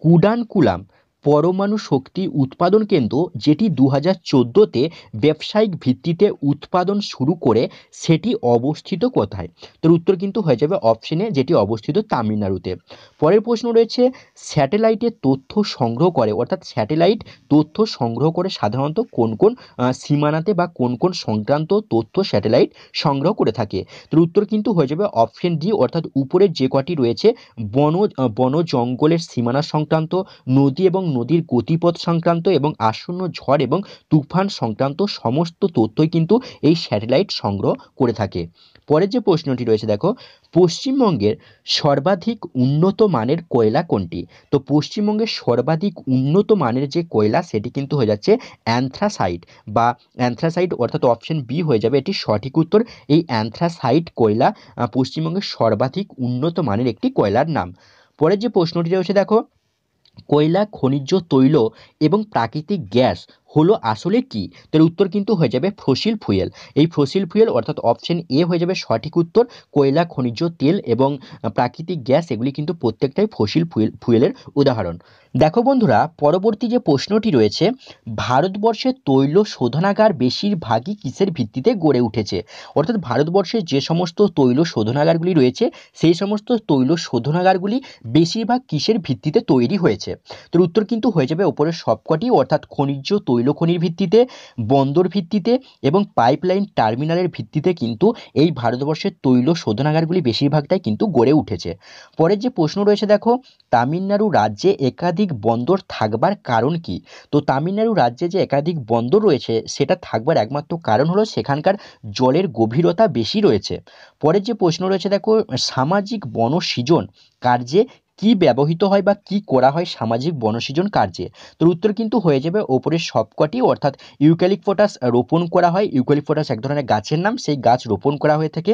কুডানকুলাম পরমাণু শক্তি উৎপাদন কেন্দ্র যেটি 2014-তে ব্যবসায়িক ভিত্তিতে উৎপাদন শুরু করে সেটি অবস্থিত কোথায়? তোর উত্তর কিন্তু হয়ে যাবে অপশনে যেটি অবস্থিত তামিলনাড়ুতে। পরের প্রশ্ন রয়েছে স্যাটেলাইটের তথ্য সংগ্রহ করে, অর্থাৎ স্যাটেলাইট তথ্য সংগ্রহ করে সাধারণত কোন কোন সীমানাতে বা কোন কোন সংক্রান্ত তথ্য স্যাটেলাইট সংগ্রহ করে থাকে? তোর উত্তর কিন্তু হয়ে যাবে অপশন ডি অর্থাৎ উপরের যে কটি রয়েছে বন জঙ্গলের সীমানা সংক্রান্ত, নদী এবং নদীর গতিপথ সংক্রান্ত এবং আসন্ন ঝড় এবং তুফান সংক্রান্ত সমস্ত তথ্যই কিন্তু এই স্যাটেলাইট সংগ্রহ করে থাকে। পরের যে প্রশ্নটি রয়েছে দেখো পশ্চিমবঙ্গের সর্বাধিক উন্নত মানের কয়লা কোনটি? তো পশ্চিমবঙ্গের সর্বাধিক উন্নত মানের যে কয়লা সেটি কিন্তু হয়ে যাচ্ছে অ্যানথ্রাসাইট বা অ্যানথ্রাসাইট, অর্থাৎ অপশন বি হয়ে যাবে এটি সঠিক উত্তর। এই অ্যানথ্রাসাইট কয়লা পশ্চিমবঙ্গের সর্বাধিক উন্নত মানের একটি কয়লার নাম। পরের যে প্রশ্নটি রয়েছে দেখো কয়লা খনিজ তৈল এবং প্রাকৃতিক গ্যাস হলো আসলে কি? তো এর উত্তর কিন্তু হয়ে যাবে ফসিল ফুয়েল। এই ফসিল ফুয়েল অর্থাৎ অপশন এ হয়ে যাবে সঠিক উত্তর। কয়লা, খনিজ তেল এবং প্রাকৃতিক গ্যাস এগুলি কিন্তু প্রত্যেকটাই ফসিল ফুয়েলের উদাহরণ। দেখো বন্ধুরা, পরবর্তী যে প্রশ্নটি রয়েছে, ভারতবর্ষের তৈল শোধনাগার বেশিরভাগই কিসের ভিত্তিতে গড়ে উঠেছে? অর্থাৎ ভারতবর্ষের যে সমস্ত তৈল শোধনাগারগুলি রয়েছে সেই সমস্ত তৈল শোধনাগারগুলি বেশিরভাগ কিসের ভিত্তিতে তৈরি হয়েছে? তো উত্তর কিন্তু হয়ে যাবে ওপরের সবকটি, অর্থাৎ খনিজ তৈল খনির ভিত্তিতে, বন্দর ভিত্তিতে এবং পাইপলাইন টার্মিনালের ভিত্তিতে কিন্তু এই ভারতবর্ষের তৈল শোধনাগারগুলি বেশিরভাগটাই কিন্তু গড়ে উঠেছে। পরের যে প্রশ্ন রয়েছে দেখো, তামিলনাড়ু রাজ্যে একাধিক বন্দর থাকবার কারণ কি? তো তামিলনাড়ু রাজ্যে যে একাধিক বন্দর রয়েছে সেটা থাকবার একমাত্র কারণ হলো সেখানকার জলের গভীরতা বেশি রয়েছে। পরের যে প্রশ্ন রয়েছে দেখো, সামাজিক বনসৃজন কার্যে কি ব্যবহৃত হয় বা কি করা হয় সামাজিক বনসৃজন কার্যে? তো উত্তর কিন্তু হয়ে যাবে ওপরের সবকটি, অর্থাৎ ইউক্যালিপটাস রোপণ করা হয়। ইউক্যালিপটাস এক ধরনের গাছের নাম, সেই গাছ রোপণ করা হয়ে থাকে।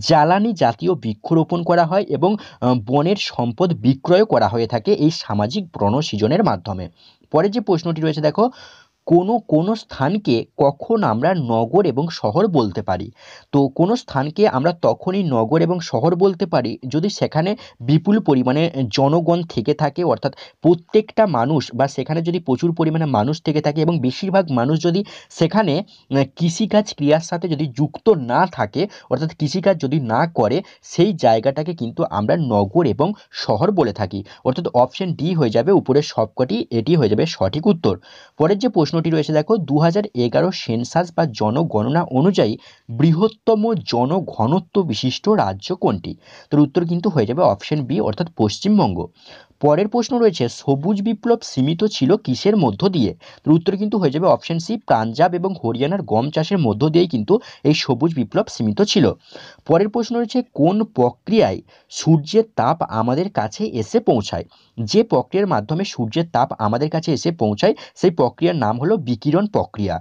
জ্বালানি জাতীয় বৃক্ষ রোপণ করা হয় এবং বনের সম্পদ বিক্রয় করা হয়ে থাকে এই সামাজিক বনসৃজনের মাধ্যমে। পরে যে প্রশ্নটি রয়েছে দেখো, কোনো স্থানকে কখন আমরা নগর এবং শহর বলতে পারি? তো কোনো স্থানকে আমরা তখনই নগর এবং শহর বলতে পারি যদি সেখানে বিপুল পরিমাণে জনগণ থেকে থাকে, অর্থাৎ প্রত্যেকটা মানুষ বা সেখানে যদি প্রচুর পরিমাণে মানুষ থেকে থাকে এবং বেশিরভাগ মানুষ যদি সেখানে কৃষিকাজ ক্রিয়ার সাথে যদি যুক্ত না থাকে, অর্থাৎ কৃষিকাজ যদি না করে, সেই জায়গাটাকে কিন্তু আমরা নগর এবং শহর বলে থাকি। অর্থাৎ অপশন ডি হয়ে যাবে উপরের সবকটি, এটি হয়ে যাবে সঠিক উত্তর। পরের যে প্রশ্নটি রয়েছে দেখো, 2011 সেন্সাস বা জনগণনা অনুযায়ী বৃহত্তম জনঘনত্ব বিশিষ্ট রাজ্য কোনটি? তোর উত্তর কিন্তু হয়ে যাবে অপশন বি, অর্থাৎ পশ্চিমবঙ্গ। পরের প্রশ্ন রয়েছে, সবুজ বিপ্লব সীমিত ছিল কিসের মধ্য দিয়ে? তোর উত্তর কিন্তু হয়ে যাবে অপশন সি, পাঞ্জাব এবং হরিয়ানার গম চাষের মধ্য দিয়েই কিন্তু এই সবুজ বিপ্লব সীমিত ছিল। পরের প্রশ্ন রয়েছে, কোন প্রক্রিয়ায় সূর্যের তাপ আমাদের কাছে এসে পৌঁছায়? যে প্রক্রিয়ার মাধ্যমে সূর্যের তাপ আমাদের কাছে এসে পৌঁছায় সেই প্রক্রিয়ার নাম হলো বিকিরণ প্রক্রিয়া।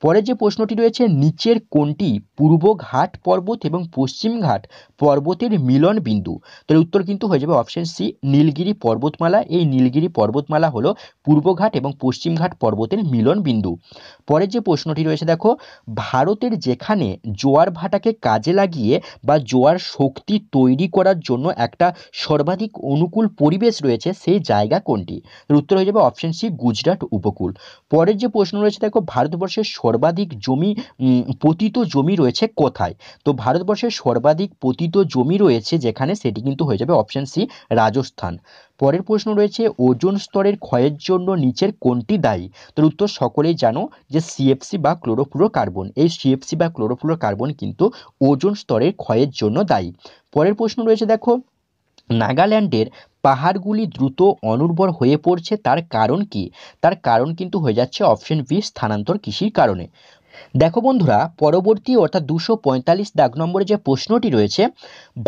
পরের যে প্রশ্নটি রয়েছে, নিচের কোনটি পূর্ব ঘাট পর্বত এবং পশ্চিম ঘাট পর্বতের মিলন বিন্দু? তার উত্তর কিন্তু হয়ে যাবে অপশন সি, নীলগিরি পর্বতমালা। এই নীলগিরি পর্বতমালা হলো পূর্বঘাট এবং পশ্চিমঘাট পর্বতের মিলন বিন্দু। পরের যে প্রশ্নটি রয়েছে দেখো, ভারতের যেখানে জোয়ার ভাটাকে কাজে লাগিয়ে বা জোয়ার শক্তি তৈরি করার জন্য একটা সর্বাধিক অনুকূল পরিবেশ রয়েছে সেই জায়গা কোনটি? এর উত্তর হয়ে যাবে অপশন সি, গুজরাট উপকূল। পরের যে প্রশ্ন রয়েছে দেখো, ভারতবর্ষের সর্বাধিক পতিত জমি রয়েছে কোথায়? তো ভারতবর্ষের সর্বাধিক পতিত জমি রয়েছে যেখানে, সেটি কিন্তু হয়ে যাবে অপশন সি, রাজস্থান। পরের প্রশ্ন রয়েছে, ওজোন স্তরের ক্ষয়ের জন্য নিচের কোনটি দায়ী? তার উত্তর সকলেই জানো যে সিএফসি বা ক্লোরোফ্লোরোকার্বন। এই সিএফসি বা ক্লোরোফ্লোরোকার্বন কিন্তু ওজোন স্তরের ক্ষয়ের জন্য দায়ী। পরের প্রশ্ন রয়েছে দেখো, নাগাল্যান্ডের পাহাড়গুলি দ্রুত অনুর্বর হয়ে পড়ছে তার কারণ কি? তার কারণ কিন্তু হয়ে যাচ্ছে অপশন বি, স্থানান্তর কৃষির কারণে। দেখো বন্ধুরা, পরবর্তী অর্থাৎ 245 দাগ নম্বরে যে প্রশ্নটি রয়েছে,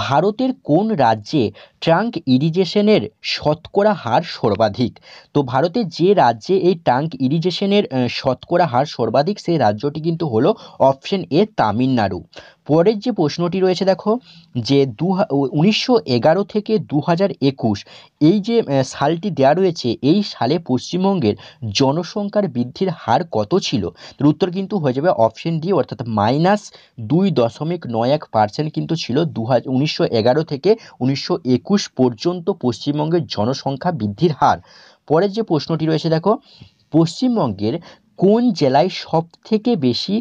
ভারতের কোন রাজ্যে ট্রাঙ্ক ইরিগেশনের শতকরা হার সর্বাধিক? তো ভারতের যে রাজ্যে এই ট্রাঙ্ক ইরিগেশনের শতকরা হার সর্বাধিক সেই রাজ্যটি কিন্তু হলো অপশন এ, তামিলনাড়ু। পরের যে প্রশ্নটি রয়েছে দেখো, যে 1911 থেকে 2021 এই যে সালটি দেওয়া রয়েছে, এই সালে পশ্চিমবঙ্গের জনসংখ্যার বৃদ্ধির হার কত ছিল? এর উত্তর কিন্তু হয়ে যাবে অপশন ডি, অর্থাৎ -2.91% কিন্তু ছিল 1911 থেকে 1921 পর্যন্ত পশ্চিমবঙ্গের জনসংখ্যা বৃদ্ধির হার। পরের যে প্রশ্নটি রয়েছে দেখো, পশ্চিমবঙ্গের কোন জেলায় সব থেকে বেশি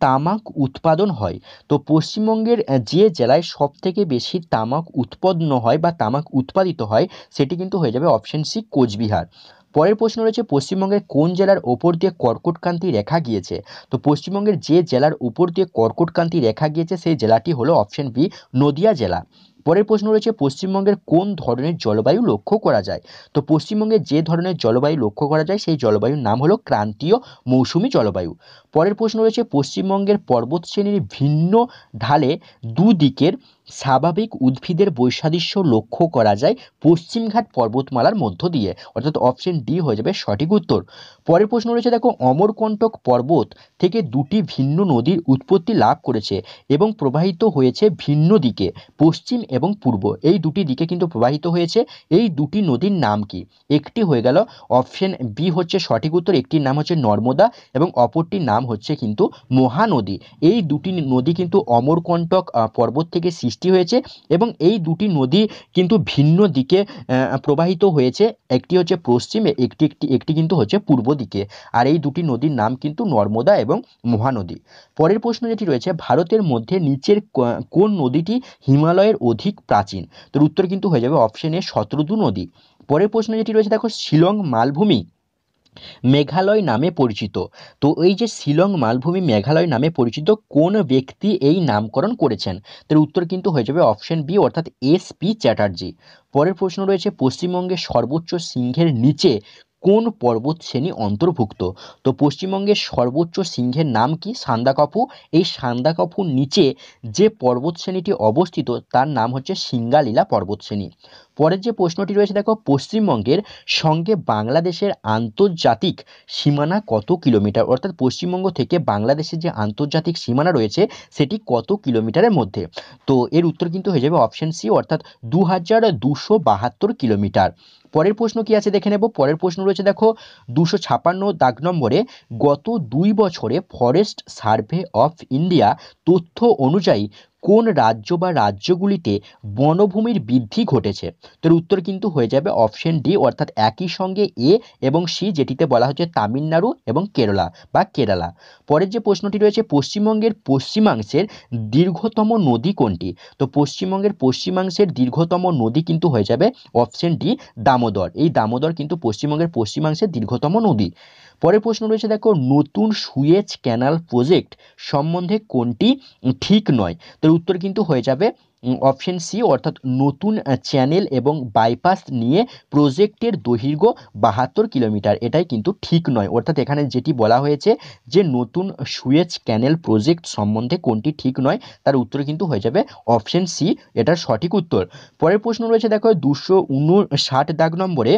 তামাক উৎপাদন হয়? তো পশ্চিমবঙ্গের যে জেলায় সব থেকে বেশি তামাক উৎপন্ন হয় বা তামাক উৎপাদিত হয় সেটি কিন্তু হয়ে যাবে অপশন সি, কোচবিহার। পরের প্রশ্ন রয়েছে, পশ্চিমবঙ্গের কোন জেলার ওপর দিয়ে কর্কটক্রান্তি রেখা গিয়েছে? তো পশ্চিমবঙ্গের যে জেলার উপর দিয়ে কর্কটক্রান্তি রেখা গিয়েছে সেই জেলাটি হলো অপশন বি, নদিয়া জেলা। পরের প্রশ্ন রয়েছে, পশ্চিমবঙ্গের কোন ধরনের জলবায়ু লক্ষ্য করা যায়? তো পশ্চিমবঙ্গে যে ধরনের জলবায়ু লক্ষ্য করা যায় সেই জলবায়ুর নাম হলো ক্রান্তীয় মৌসুমী জলবায়ু। পরের প্রশ্ন রয়েছে, পশ্চিমবঙ্গের পর্বতশ্রেণীর ভিন্ন ঢালে দুদিকের স্বাভাবিক উদ্ভিদের বৈসাদৃশ্য লক্ষ্য করা যায় পশ্চিমঘাট পর্বতমালার মধ্য দিয়ে, অর্থাৎ অপশন ডি হয়ে যাবে সঠিক উত্তর। পরের প্রশ্ন রয়েছে দেখো, অমরকণ্টক পর্বত থেকে দুটি ভিন্ন নদীর উৎপত্তি লাভ করেছে এবং প্রবাহিত হয়েছে ভিন্ন দিকে, পশ্চিম এবং পূর্ব, এই দুটি দিকে কিন্তু প্রবাহিত হয়েছে। এই দুটি নদীর নাম কি? একটি হয়ে গেল অপশন বি হচ্ছে সঠিক উত্তর, একটির নাম হচ্ছে নর্মদা এবং অপরটির নাম হচ্ছে কিন্তু মহানদী। এই দুটি নদী কিন্তু অমরকণ্টক পর্বত থেকে সৃষ্টি হয়েছে এবং এই দুটি নদী কিন্তু ভিন্ন দিকে প্রবাহিত হয়েছে, একটি হচ্ছে পশ্চিমে, একটি একটি একটি কিন্তু হচ্ছে পূর্ব দিকে, আর এই দুটি নদীর নাম কিন্তু নর্মদা এবং মহানদী। পরের প্রশ্ন যেটি রয়েছে, ভারতের মধ্যে নিচের কোন নদীটি হিমালয়ের অধিক প্রাচীন? তো উত্তর কিন্তু হয়ে যাবে অপশন এ শতদ্রু নদী। পরের প্রশ্ন যেটি রয়েছে দেখো, শিলং মালভূমি মেঘালয় নামে পরিচিত। তো এই যে শিলং মালভূমি মেঘালয় নামে পরিচিত, কোন ব্যক্তি এই নামকরণ করেছেন? তার উত্তর কিন্তু হয়ে যাবে অপশন বি, অর্থাৎ এস.পি. চ্যাটার্জি। পরের প্রশ্ন রয়েছে, পশ্চিমবঙ্গের সর্বোচ্চ শৃঙ্গের নিচে কোন পর্বত শ্রেণী অন্তর্ভুক্ত? তো পশ্চিমবঙ্গের সর্বোচ্চ শৃঙ্গের নাম কি? সান্দাকফু। এই সান্দাকফুর নিচে যে পর্বত শ্রেণীটি অবস্থিত তার নাম হচ্ছে সিঙ্গালীলা পর্বতশ্রেণী। পরের যে প্রশ্নটি রয়েছে দেখো, পশ্চিমবঙ্গের সঙ্গে বাংলাদেশের আন্তর্জাতিক সীমানা কত কিলোমিটার? অর্থাৎ পশ্চিমবঙ্গ থেকে বাংলাদেশের যে আন্তর্জাতিক সীমানা রয়েছে সেটি কত কিলোমিটারের মধ্যে? তো এর উত্তর কিন্তু হয়ে যাবে অপশন সি, অর্থাৎ 2272 কিলোমিটার। পরের প্রশ্ন কি আছে দেখে নেব। পরের প্রশ্ন রয়েছে দেখো, 256 দাগ নম্বরে, গত 2 বছরে ফরেস্ট সার্ভে অফ ইন্ডিয়া তথ্য অনুযায়ী কোন রাজ্য বা রাজ্যগুলিতে বনভূমির বৃদ্ধি ঘটেছে? তোর উত্তর কিন্তু হয়ে যাবে অপশন ডি, অর্থাৎ একই সঙ্গে এ এবং সি, যেটিতে বলা হচ্ছে তামিলনাড়ু এবং কেরালা। পরের যে প্রশ্নটি রয়েছে, পশ্চিমবঙ্গের পশ্চিমাংশের দীর্ঘতম নদী কোনটি? তো পশ্চিমবঙ্গের পশ্চিমাংশের দীর্ঘতম নদী কিন্তু হয়ে যাবে অপশন ডি, দামোদর। এই দামোদর কিন্তু পশ্চিমবঙ্গের পশ্চিমাংশের দীর্ঘতম নদী। পরের প্রশ্ন রয়েছে দেখো, নতুন সুয়েজ ক্যানাল প্রজেক্ট সম্বন্ধে কোনটি ঠিক নয়? তো উত্তর কিন্তু হয়ে যাবে অপশন সি, অর্থাৎ নতুন চ্যানেল এবং বাইপাস নিয়ে প্রজেক্টের দৈর্ঘ্য 72 কিলোমিটার, এটাই কিন্তু ঠিক নয়। অর্থাৎ এখানে যেটি বলা হয়েছে যে নতুন সুয়েজ ক্যানেল প্রজেক্ট সম্বন্ধে কোনটি ঠিক নয়, তার উত্তর কিন্তু হয়ে যাবে অপশন সি, এটার সঠিক উত্তর। পরের প্রশ্ন রয়েছে দেখো, 259 দাগ নম্বরে,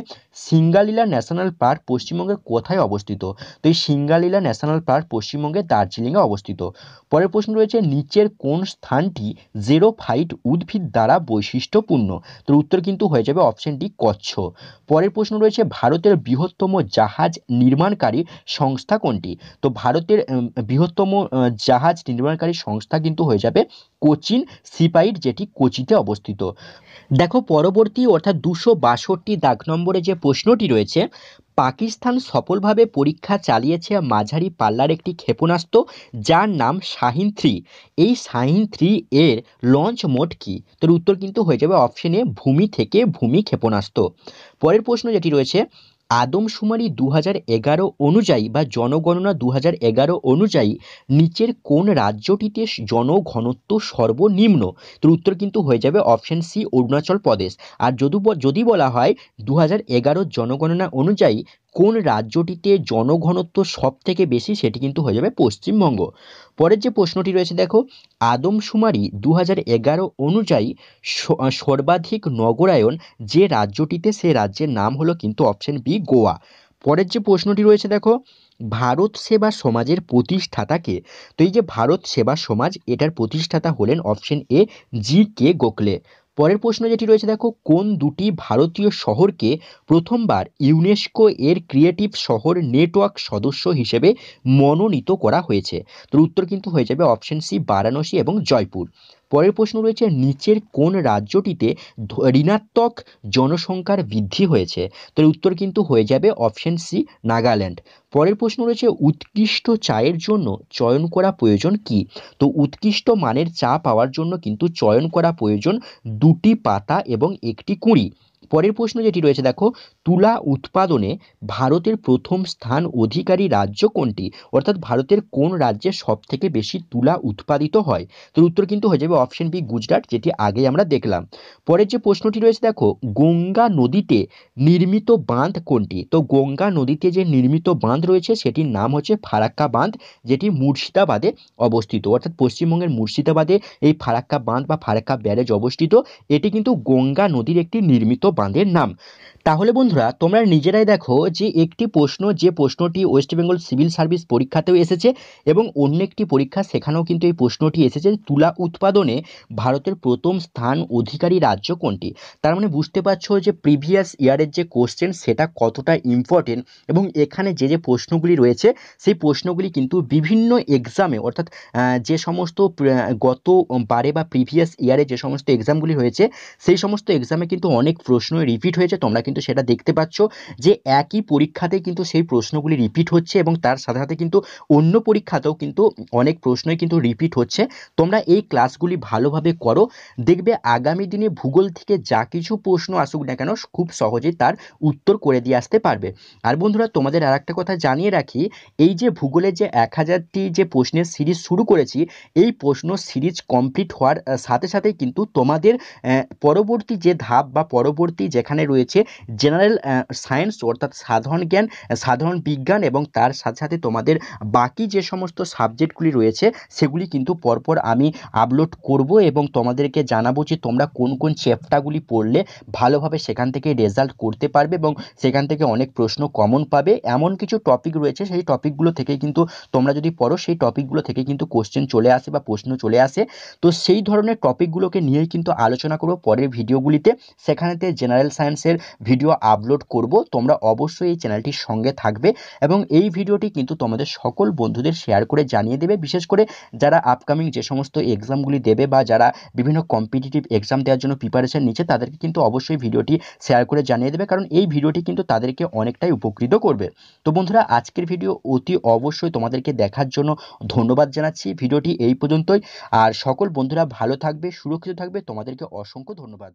সিঙ্গালীলা ন্যাশনাল পার্ক পশ্চিমবঙ্গের কোথায় অবস্থিত? তো এই সিঙ্গালীলা ন্যাশনাল পার্ক পশ্চিমবঙ্গের দার্জিলিংয়ে অবস্থিত। পরের প্রশ্ন রয়েছে, নিচের কোন স্থানটি জেরোফাইট উদ্ভিদ দ্বারা বৈশিষ্ট্যপূর্ণ? তো উত্তর কিন্তু হয়ে যাবে অপশন ডি, কচ্ছ। পরের প্রশ্ন রয়েছে, ভারতের বৃহত্তম জাহাজ নির্মাণকারী সংস্থা কোনটি? তো ভারতের বৃহত্তম জাহাজ নির্মাণকারী সংস্থা কিন্তু হয়ে যাবে কোচিন শিপইয়ার্ড, যেটি কোচিতে অবস্থিত। দেখো পরবর্তী, অর্থাৎ 262 দাগ নম্বরে যে প্রশ্নটি রয়েছে, পাকিস্তান সফলভাবে পরীক্ষা চালিয়েছে মাঝারি পাল্লার একটি ক্ষেপণাস্ত্র যার নাম শাহিন-3। এই শাহিন-3 এর লঞ্চ মোড কি? তোর উত্তর কিন্তু হয়ে যাবে অপশন এ, ভূমি থেকে ভূমি ক্ষেপণাস্ত্র। পরের প্রশ্ন যেটি রয়েছে, আদমশুমারি 2011 অনুযায়ী বা জনগণনা 2011 অনুযায়ী নিচের কোন রাজ্যটিতে জনঘনত্ব সর্বনিম্ন? তোর উত্তর কিন্তু হয়ে যাবে অপশন সি, অরুণাচল প্রদেশ। আর যদি বলা হয় 2011 জনগণনা অনুযায়ী কোন রাজ্যটিতে জনঘনত্ব সব থেকে বেশি, সেটি কিন্তু হয়ে যাবে পশ্চিমবঙ্গ। পরের যে প্রশ্নটি রয়েছে দেখো, আদমশুমারি 2011 অনুযায়ী সর্বাধিক নগরায়ন যে রাজ্যটিতে, সে রাজ্যের নাম হলো কিন্তু অপশন বি, গোয়া। পরের যে প্রশ্নটি রয়েছে দেখো, ভারত সেবা সমাজের প্রতিষ্ঠাতা কে? তো এই যে ভারত সেবা সমাজ, এটার প্রতিষ্ঠাতা হলেন অপশন এ, জি.কে. গোখলে। পরের প্রশ্ন যেটি রয়েছে দেখো, কোন দুটি ভারতীয় শহরকে প্রথমবার ইউনেস্কো এর ক্রিয়েটিভ শহর নেটওয়ার্ক সদস্য হিসেবে মনোনীত করা হয়েছে? তো উত্তর কিন্তু হয়ে যাবে অপশন সি, বারাণসী এবং জয়পুর। পরের প্রশ্ন রয়েছে, নিচের কোন রাজ্যটিতে ঋণাত্মক জনসংখ্যার বৃদ্ধি হয়েছে? তো উত্তর কিন্তু হয়ে যাবে অপশন সি, নাগাল্যান্ড। পরের প্রশ্ন রয়েছে, উৎকৃষ্ট চায়ের জন্য চয়ন করা প্রয়োজন কি? তো উৎকৃষ্ট মানের চা পাওয়ার জন্য কিন্তু চয়ন করা প্রয়োজন 2টি পাতা এবং 1টি কুঁড়ি। পরের প্রশ্ন যেটি রয়েছে দেখো, তুলা উৎপাদনে ভারতের প্রথম স্থান অধিকারী রাজ্য কোনটি? অর্থাৎ ভারতের কোন রাজ্যে সব থেকে বেশি তুলা উৎপাদিত হয়? তো উত্তর কিন্তু হয়ে যাবে অপশন বি গুজরাট, যেটি আগে আমরা দেখলাম। পরের যে প্রশ্নটি রয়েছে দেখো, গঙ্গা নদীতে নির্মিত বাঁধ কোনটি? তো গঙ্গা নদীতে যে নির্মিত বাঁধ রয়েছে সেটির নাম হচ্ছে ফারাক্কা বাঁধ, যেটি মুর্শিদাবাদে অবস্থিত। অর্থাৎ পশ্চিমবঙ্গের মুর্শিদাবাদে এই ফারাক্কা বাঁধ বা ফারাক্কা ব্যারেজ অবস্থিত। এটি কিন্তু গঙ্গা নদীর একটি নির্মিত বাঁধের নাম। তাহলে বন্ধুরা তোমরা নিজেরাই দেখো যে একটি প্রশ্ন, যে প্রশ্নটি ওয়েস্ট বেঙ্গল সিভিল সার্ভিস পরীক্ষাতেও এসেছে এবং অন্য একটি পরীক্ষা সেখানেও কিন্তু এই প্রশ্নটি এসেছে, তুলা উৎপাদনে ভারতের প্রথম স্থান অধিকারী রাজ্য কোনটি। তার মানে বুঝতে পারছো যে প্রিভিয়াস ইয়ারের যে কোশ্চেন সেটা কতটা ইম্পর্টেন্ট, এবং এখানে যে যে প্রশ্নগুলি রয়েছে সেই প্রশ্নগুলি কিন্তু বিভিন্ন এক্সামে, অর্থাৎ যে সমস্ত গত বারে বা প্রিভিয়াস ইয়ারে যে সমস্ত এক্সামগুলি হয়েছে সেই সমস্ত এক্সামে কিন্তু অনেক প্রশ্ন রিপিট হয়েছে। তোমরা কিন্তু সেটা দেখতে পাচ্ছ যে একই পরীক্ষাতে কিন্তু সেই প্রশ্নগুলি রিপিট হচ্ছে, এবং তার সাথে সাথে কিন্তু অন্য পরীক্ষাতেও কিন্তু অনেক প্রশ্নই কিন্তু রিপিট হচ্ছে। তোমরা এই ক্লাসগুলি ভালোভাবে করো, দেখবে আগামী দিনে ভূগোল থেকে যা কিছু প্রশ্ন আসুক না কেন খুব সহজেই তার উত্তর করে দিয়ে আসতে পারবে। আর বন্ধুরা তোমাদের আর একটা কথা জানিয়ে রাখি, এই যে ভূগোলের যে 1000টি যে প্রশ্নের সিরিজ শুরু করেছি, এই প্রশ্ন সিরিজ কমপ্লিট হওয়ার সাথে সাথেই কিন্তু তোমাদের পরবর্তী যে ধাপ বা পরবর্তী যেখানে রয়েছে জেনারেল সায়েন্স, অর্থাৎ সাধারণ জ্ঞান, সাধারণ বিজ্ঞান, এবং তার সাথে সাথে তোমাদের বাকি যে সমস্ত সাবজেক্টগুলি রয়েছে সেগুলি কিন্তু পরপর আমি আপলোড করব, এবং তোমাদেরকে জানাবো যে তোমরা কোন কোন চ্যাপ্টারগুলি পড়লে ভালোভাবে সেখান থেকে রেজাল্ট করতে পারবে এবং সেখান থেকে অনেক প্রশ্ন কমন পাবে। এমন কিছু টপিক রয়েছে সেই টপিকগুলো থেকে কিন্তু তোমরা যদি পড়ো সেই টপিকগুলো থেকে কিন্তু কোশ্চেন চলে আসে বা প্রশ্ন চলে আসে। তো সেই ধরনের টপিকগুলোকে নিয়েই কিন্তু আলোচনা করব পরের ভিডিওগুলিতে। সেখানেতে জেনারেল সায়েন্সের ভিডিও আপলোড করব। তোমরা অবশ্যই এই চ্যানেলটির সঙ্গে থাকবে এবং এই ভিডিওটি কিন্তু তোমাদের সকল বন্ধুদের শেয়ার করে জানিয়ে দেবে, বিশেষ করে যারা আপকামিং যে সমস্ত এক্সামগুলি দেবে বা যারা বিভিন্ন কম্পিটিটিভ এক্সাম দেওয়ার জন্য প্রিপারেশন নিচ্ছে তাদেরকে কিন্তু অবশ্যই ভিডিওটি শেয়ার করে জানিয়ে দেবে, কারণ এই ভিডিওটি কিন্তু তাদেরকে অনেকটাই উপকৃত করবে। তো বন্ধুরা আজকের ভিডিও অতি অবশ্যই তোমাদেরকে দেখার জন্য ধন্যবাদ জানাচ্ছি। ভিডিওটি এই পর্যন্তই। আর সকল বন্ধুরা ভালো থাকবে, সুরক্ষিত থাকবে, তোমাদেরকে অসংখ্য ধন্যবাদ।